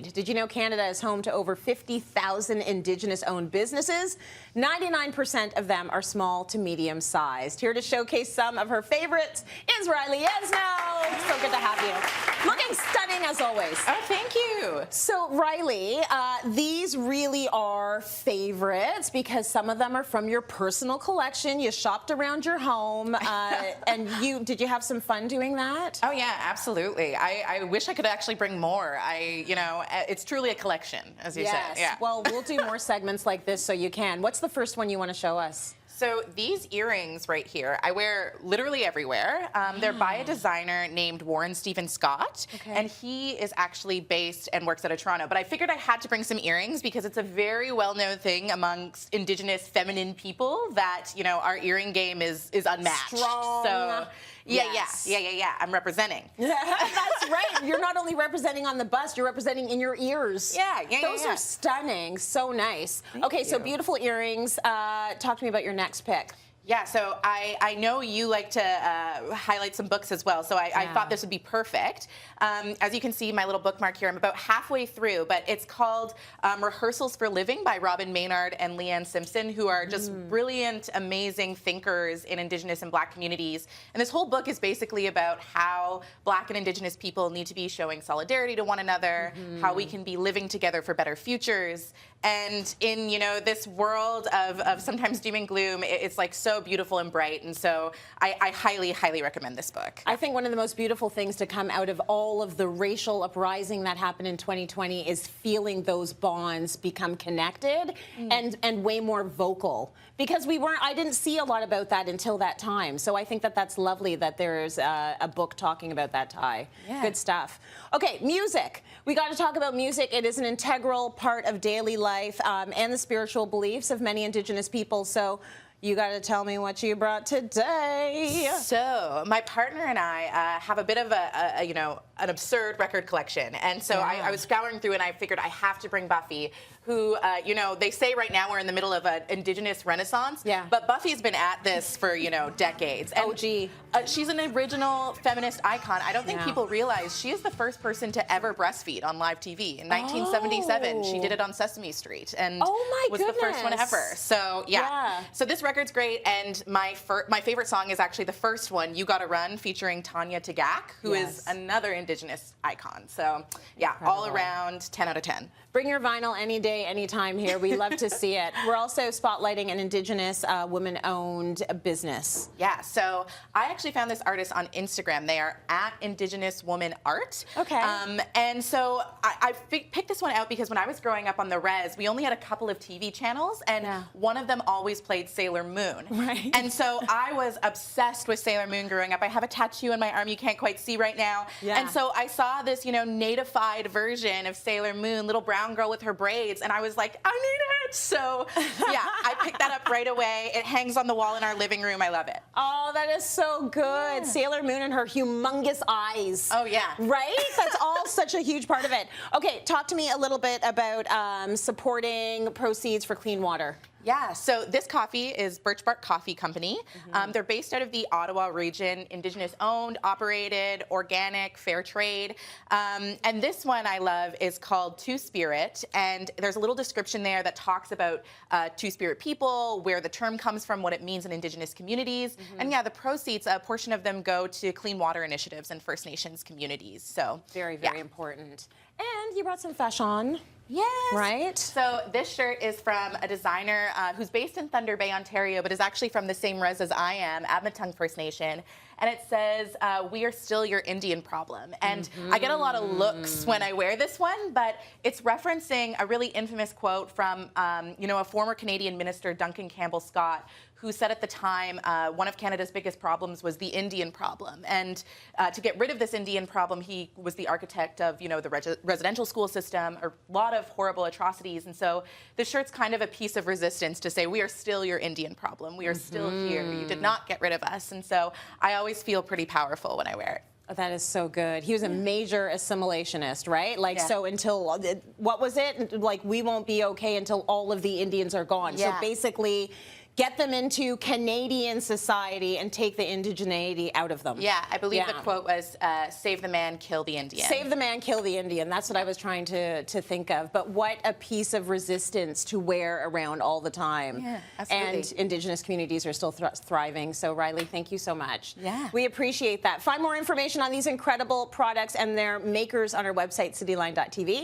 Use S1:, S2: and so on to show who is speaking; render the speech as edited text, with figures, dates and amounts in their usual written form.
S1: Did you know Canada is home to over 50,000 Indigenous-owned businesses? 99% of them are small to medium-sized. Here to showcase some of her favorites is Riley Yesno. So good to have you. Looking stunning as always.
S2: Oh, thank you.
S1: So Riley, these really are favorites because some of them are from your personal collection. You shopped around your home, and did you have some fun doing that?
S2: Oh yeah, absolutely. I wish I could actually bring more. It's truly a collection, as you said. Yeah.
S1: Well, we'll do more segments like this so you can. What's the first one you want to show us?
S2: So these earrings right here, I wear literally everywhere. They're by a designer named Warren Stephen Scott, and he is actually based and works out of Toronto. But I figured I had to bring some earrings because it's a very well-known thing amongst Indigenous feminine people that, our earring game is unmatched.
S1: Strong.
S2: So yeah. I'm representing.
S1: That's right. You're not only representing on the bust, you're representing in your ears. Those are stunning. So nice. Okay, so beautiful earrings. Talk to me about your next pick.
S2: Yeah, so I know you like to highlight some books as well, so I thought this would be perfect. As you can see, my little bookmark here, I'm about halfway through, but it's called Rehearsals for Living by Robin Maynard and Leanne Simpson, who are just brilliant, amazing thinkers in Indigenous and Black communities. And this whole book is basically about how Black and Indigenous people need to be showing solidarity to one another, how we can be living together for better futures. And in, this world of sometimes doom and gloom, it's like so beautiful and bright. And so I highly, highly recommend this book.
S1: I think one of the most beautiful things to come out of all of the racial uprising that happened in 2020 is feeling those bonds become connected and way more vocal. Because I didn't see a lot about that until that time. So I think that that's lovely that there's a book talking about that tie.
S2: Yeah.
S1: Good stuff. Okay, music. We got to talk about music. It is an integral part of daily life and the spiritual beliefs of many Indigenous people. So you got to tell me what you brought today.
S2: So my partner and I have a bit of an absurd record collection. And so I was scouring through and I figured I have to bring Buffy, who, they say right now we're in the middle of an Indigenous renaissance.
S1: Yeah.
S2: But Buffy's been at this for, decades. And,
S1: OG.
S2: She's an original feminist icon. I don't think people realize she is the first person to ever breastfeed on live TV. In 1977, she did it on Sesame Street and was the first one ever. So, yeah. So this record's great. And my favorite song is actually the first one, You Gotta Run, featuring Tanya Tagaq, who is another Indigenous icon. So, yeah, all around 10 out of 10.
S1: Bring your vinyl any day, anytime here. We love to see it. We're also spotlighting an Indigenous woman-owned business.
S2: Yeah, so I actually found this artist on Instagram. They are at Indigenous Woman Art.
S1: Okay.
S2: And so I picked this one out because when I was growing up on the res, we only had a couple of TV channels, and one of them always played Sailor Moon.
S1: Right.
S2: And so I was obsessed with Sailor Moon growing up. I have a tattoo on my arm you can't quite see right now.
S1: Yeah.
S2: And so I saw this, natified version of Sailor Moon, little brown girl with her braids, and I was like, I need it. So yeah, I picked that up right away. It hangs on the wall in our living room. I love it.
S1: Oh, that is so good. Yeah. Sailor Moon and her humongous eyes.
S2: Oh yeah.
S1: Right? That's all such a huge part of it. Okay, talk to me a little bit about supporting proceeds for clean water.
S2: Yeah, so this coffee is Birch Bark Coffee Company. They're based out of the Ottawa region, Indigenous-owned, operated, organic, fair trade. And this one I love is called Two-Spirit, and there's a little description there that talks about Two-Spirit people, where the term comes from, what it means in Indigenous communities. And yeah, the proceeds, a portion of them go to clean water initiatives and First Nations communities. So
S1: very, very important. And you brought some fashion.
S2: Yes.
S1: Right?
S2: So this shirt is from a designer who's based in Thunder Bay, Ontario, but is actually from the same res as I am, Admatong First Nation. And it says, we are still your Indian problem. And I get a lot of looks when I wear this one, but it's referencing a really infamous quote from, a former Canadian minister, Duncan Campbell Scott, who said at the time one of Canada's biggest problems was the Indian problem. And to get rid of this Indian problem, he was the architect of, the residential school system, a lot of horrible atrocities. And so this shirt's kind of a piece of resistance to say, we are still your Indian problem. We are still here. You did not get rid of us. And so I always feel pretty powerful when I wear it.
S1: Oh, that is so good. He was a major assimilationist, right? Like, so until, what was it? Like, we won't be okay until all of the Indians are gone. So basically, get them into Canadian society and take the indigeneity out of them.
S2: Yeah, I believe the quote was, save the man, kill the Indian.
S1: Save the man, kill the Indian. That's what I was trying to think of. But what a piece of resistance to wear around all the time.
S2: Yeah, absolutely.
S1: And Indigenous communities are still thriving. So Riley, thank you so much.
S2: Yeah.
S1: We appreciate that. Find more information on these incredible products and their makers on our website, cityline.tv.